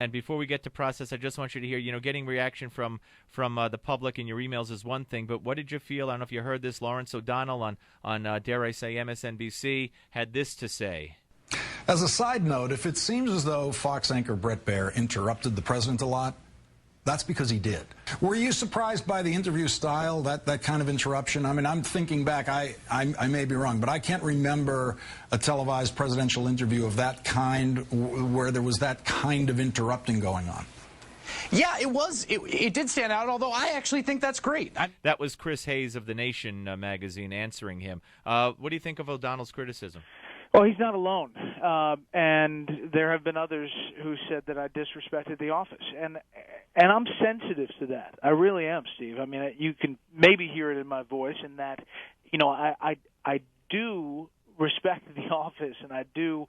And before we get to process, I just want you to hear, getting reaction from the public in your emails is one thing, but what did you feel? I don't know if you heard this. Lawrence O'Donnell on dare I say, MSNBC had this to say. As a side note, if it seems as though Fox anchor Bret Baier interrupted the president a lot, that's because he did. Were you surprised by the interview style, that kind of interruption? I mean, I'm thinking back, I may be wrong, but I can't remember a televised presidential interview of that kind where there was that kind of interrupting going on. Yeah, it did stand out, although I actually think that's great. That was Chris Hayes of The Nation magazine answering him. What do you think of O'Donnell's criticism? Well, he's not alone, and there have been others who said that I disrespected the office, and I'm sensitive to that. I really am, Steve. I mean, you can maybe hear it in my voice, in that, I do respect the office, and I do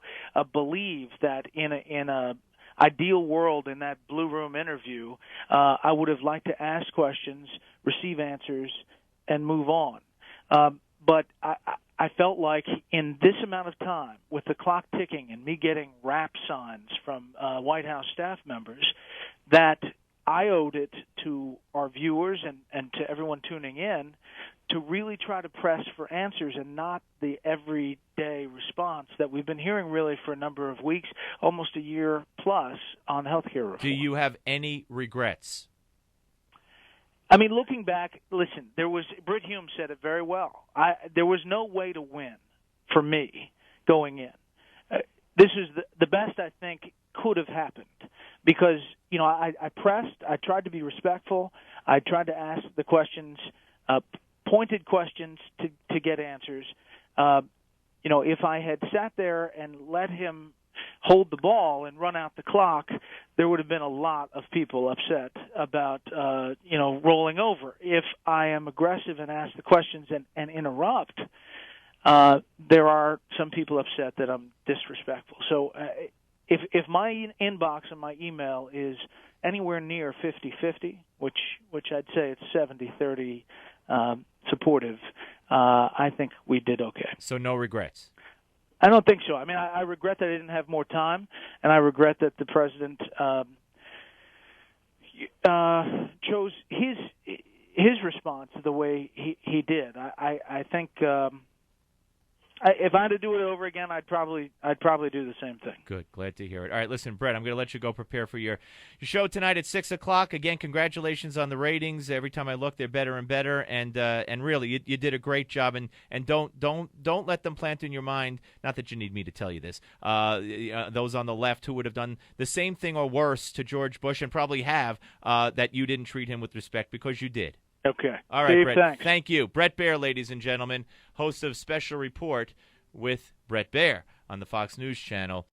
believe that in a ideal world, in that Blue Room interview, I would have liked to ask questions, receive answers, and move on. But I felt like in this amount of time, with the clock ticking and me getting rap signs from White House staff members, that I owed it to our viewers and to everyone tuning in to really try to press for answers and not the everyday response that we've been hearing really for a number of weeks, almost a year plus, on health care reform. Do you have any regrets? I mean, looking back, listen, Brit Hume said it very well. There was no way to win for me going in. This is the best I think could have happened because, I pressed, I tried to be respectful, I tried to ask the questions, pointed questions to get answers. If I had sat there and let him hold the ball and run out the clock, there would have been a lot of people upset about, rolling over. If I am aggressive and ask the questions and interrupt, there are some people upset that I'm disrespectful. So if my inbox and my email is anywhere near 50-50, which I'd say it's 70-30 supportive, I think we did okay. So no regrets? I don't think so. I mean, I regret that I didn't have more time, and I regret that the president chose his response the way he did. I think if I had to do it over again, I'd probably do the same thing. Good, glad to hear it. All right, listen, Brett, I'm going to let you go prepare for your show tonight at 6:00. Again, congratulations on the ratings. Every time I look, they're better and better. And really, you did a great job. And don't let them plant in your mind. Not that you need me to tell you this. Those on the left who would have done the same thing or worse to George Bush and probably have that you didn't treat him with respect because you did. Okay. All right, Steve, Brett. thanks. Thank you. Bret Baier, ladies and gentlemen, host of Special Report with Bret Baier on the Fox News Channel.